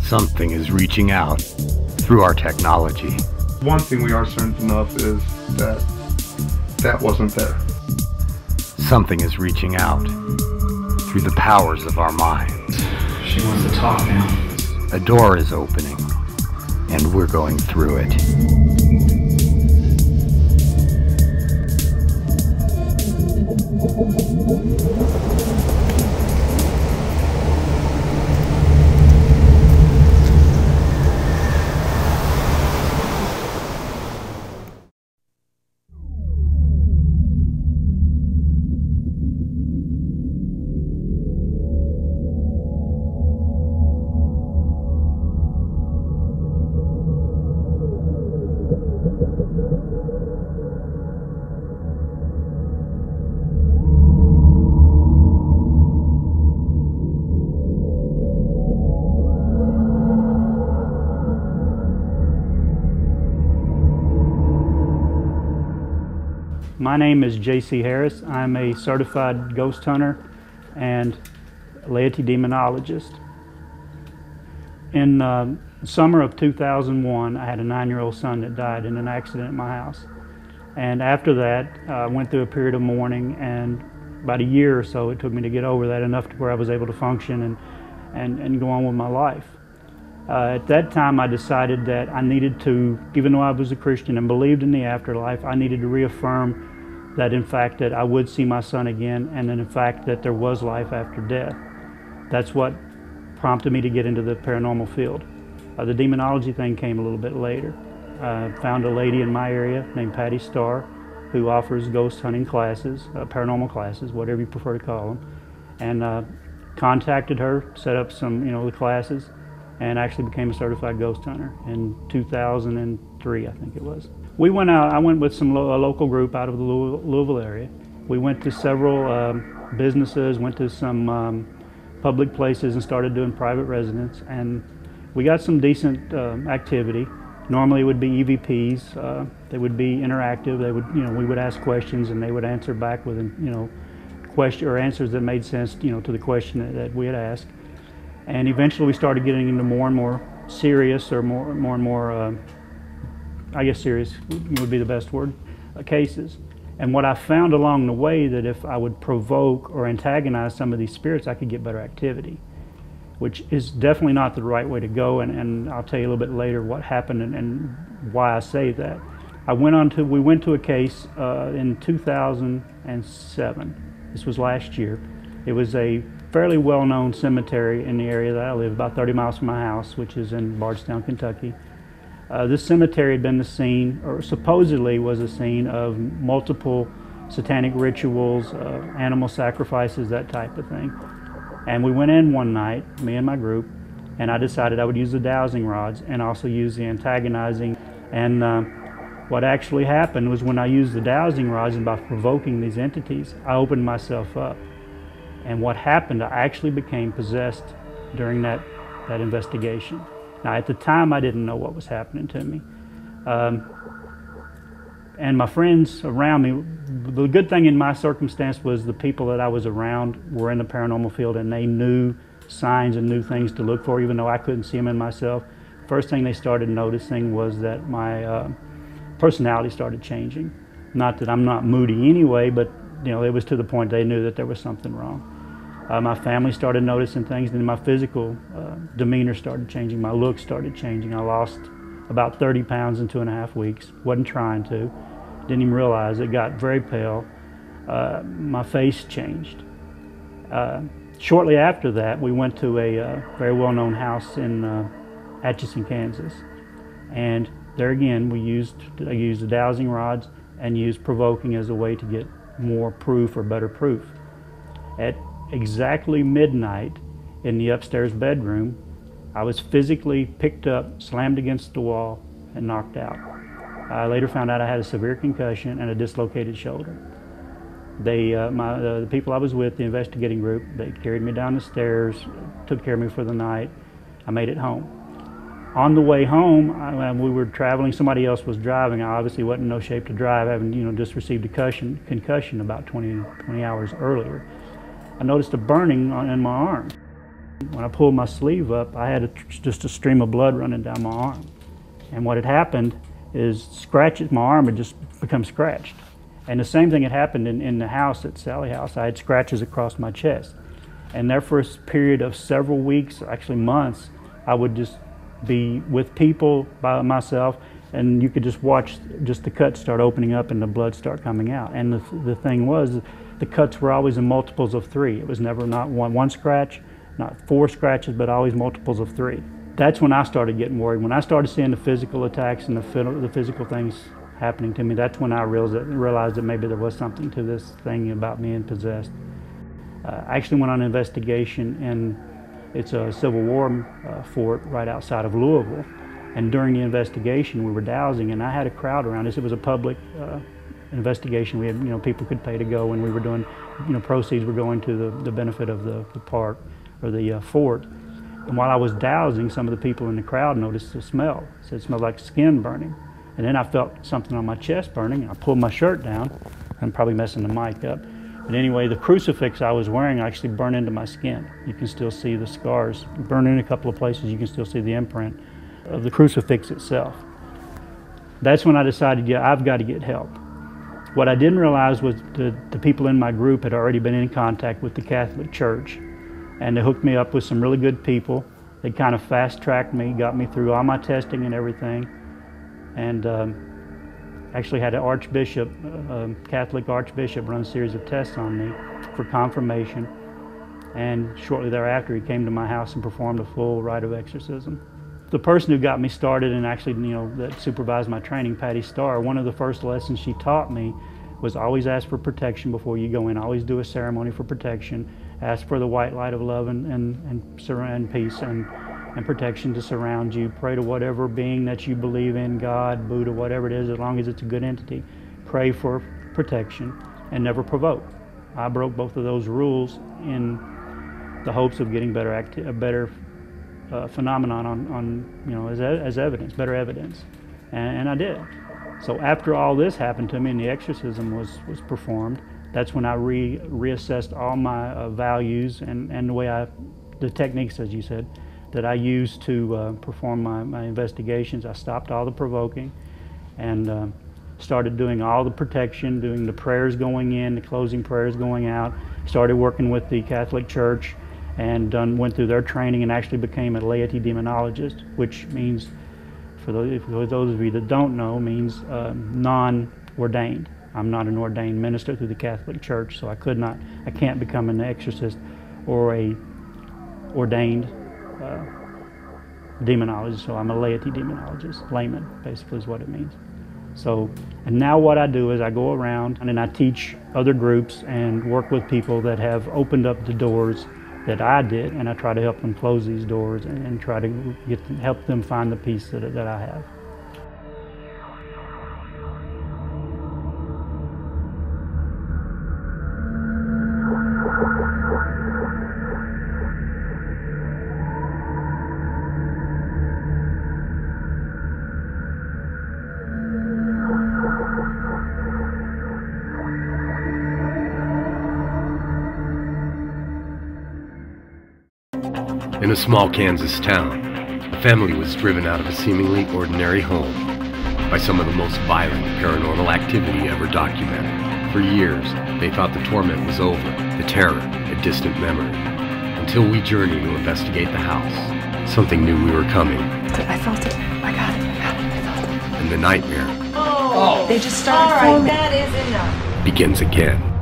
Something is reaching out through our technology. One thing we are certain of is that that wasn't there. Something is reaching out through the powers of our minds. She wants to talk now. A door is opening, and we're going through it. My name is J.C. Harris. I'm a certified ghost hunter and laity demonologist. In the summer of 2001, I had a 9-year-old son that died in an accident at my house. And after that, I went through a period of mourning, and about a year or so it took me to get over that, enough to where I was able to function and go on with my life. At that time, I decided that I needed to, even though I was a Christian and believed in the afterlife, I needed to reaffirm that in fact that I would see my son again, and then in fact that there was life after death. That's what prompted me to get into the paranormal field. The demonology thing came a little bit later. I found a lady in my area named Patty Starr who offers ghost hunting classes, paranormal classes, whatever you prefer to call them, and contacted her, set up some, the classes, and actually became a certified ghost hunter in 2003, I think it was. We went out, I went with a local group out of the Louisville area. We went to several businesses, went to some public places and started doing private residence, and we got some decent activity. Normally it would be EVPs, they would be interactive, they would, we would ask questions and they would answer back with, question or answers that made sense, to the question that we had asked. And eventually we started getting into more and more serious, or more and more, I guess serious would be the best word, cases. And what I found along the way, that if I would provoke or antagonize some of these spirits, I could get better activity, which is definitely not the right way to go, and I'll tell you a little bit later what happened and why I say that. We went to a case in 2007. This was last year. It was a fairly well-known cemetery in the area that I live, about 30 miles from my house, which is in Bardstown, Kentucky. This cemetery had been the scene, or supposedly was a scene, of multiple satanic rituals, animal sacrifices, that type of thing. And we went in one night, me and my group, and I decided I would use the dowsing rods and also use the antagonizing. And what actually happened was, when I used the dowsing rods and by provoking these entities, I opened myself up. And what happened, I actually became possessed during that investigation. Now, at the time, I didn't know what was happening to me. And my friends around me, the good thing in my circumstance was the people that I was around were in the paranormal field, and they knew signs and knew things to look for, even though I couldn't see them in myself. First thing they started noticing was that my personality started changing. Not that I'm not moody anyway, but it was to the point they knew that there was something wrong. My family started noticing things, and my physical demeanor started changing. My look started changing. I lost about 30 pounds in 2.5 weeks. Wasn't trying to. Didn't even realize it. Got very pale. My face changed. Shortly after that, we went to a very well-known house in Atchison, Kansas. And there again, I used the dowsing rods and used provoking as a way to get more proof, or better proof. At exactly midnight, in the upstairs bedroom, I was physically picked up, slammed against the wall, and knocked out. I later found out I had a severe concussion and a dislocated shoulder. The people I was with, the investigating group, they carried me down the stairs, took care of me for the night. I made it home. On the way home, we were traveling, somebody else was driving. I obviously wasn't in no shape to drive, having just received a concussion about 20 hours earlier. I noticed a burning in my arm. When I pulled my sleeve up, I had just a stream of blood running down my arm. And what had happened is scratches, my arm had just become scratched. And the same thing had happened in the house at Sally's house. I had scratches across my chest. And there for a period of several weeks, actually months, I would just be with people by myself, and you could just watch just the cuts start opening up and the blood start coming out. And the thing was, the cuts were always in multiples of 3. It was never not one scratch, not 4 scratches, but always multiples of 3. That's when I started getting worried. When I started seeing the physical attacks and the physical things happening to me, that's when I realized that maybe there was something to this thing about being possessed. I actually went on an investigation, and it's a Civil War fort right outside of Louisville. And during the investigation, we were dowsing, and I had a crowd around us. It was a public investigation. We had, people could pay to go, and we were doing, proceeds were going to the benefit of the park or the fort. And while I was dowsing, some of the people in the crowd noticed the smell. It said it smelled like skin burning. And then I felt something on my chest burning, and I pulled my shirt down. I'm probably messing the mic up. But anyway, the crucifix I was wearing actually burned into my skin. You can still see the scars. Burned in a couple of places, you can still see the imprint of the crucifix itself. That's when I decided, yeah, I've got to get help. What I didn't realize was the people in my group had already been in contact with the Catholic Church, and they hooked me up with some really good people. They kind of fast-tracked me, got me through all my testing and everything, and actually had an archbishop, Catholic archbishop, run a series of tests on me for confirmation. And shortly thereafter, he came to my house and performed a full rite of exorcism. The person who got me started and actually, that supervised my training, Patty Starr, one of the first lessons she taught me was always ask for protection before you go in. Always do a ceremony for protection. Ask for the white light of love and peace and protection to surround you. Pray to whatever being that you believe in, God, Buddha, whatever it is, as long as it's a good entity. Pray for protection and never provoke. I broke both of those rules in the hopes of getting a better phenomenon as evidence, better evidence, and I did. So after all this happened to me and the exorcism was performed, that's when I reassessed all my values and the techniques, as you said, that I used to perform my investigations. I stopped all the provoking and started doing all the protection, doing the prayers going in, the closing prayers going out, started working with the Catholic Church, and went through their training and actually became a laity demonologist, which means, for those of you that don't know, means non-ordained. I'm not an ordained minister through the Catholic Church, so I can't become an exorcist or a ordained demonologist, so I'm a laity demonologist. Layman, basically, is what it means. So, and now what I do is I go around and I teach other groups and work with people that have opened up the doors that I did, and I try to help them close these doors and try to help them find the peace that I have. In a small Kansas town, a family was driven out of a seemingly ordinary home by some of the most violent paranormal activity ever documented. For years, they thought the torment was over, the terror a distant memory, until we journeyed to investigate the house. Something knew we were coming. I felt it. I got it. I felt it. And the nightmare They just started forming. That is enough. begins again.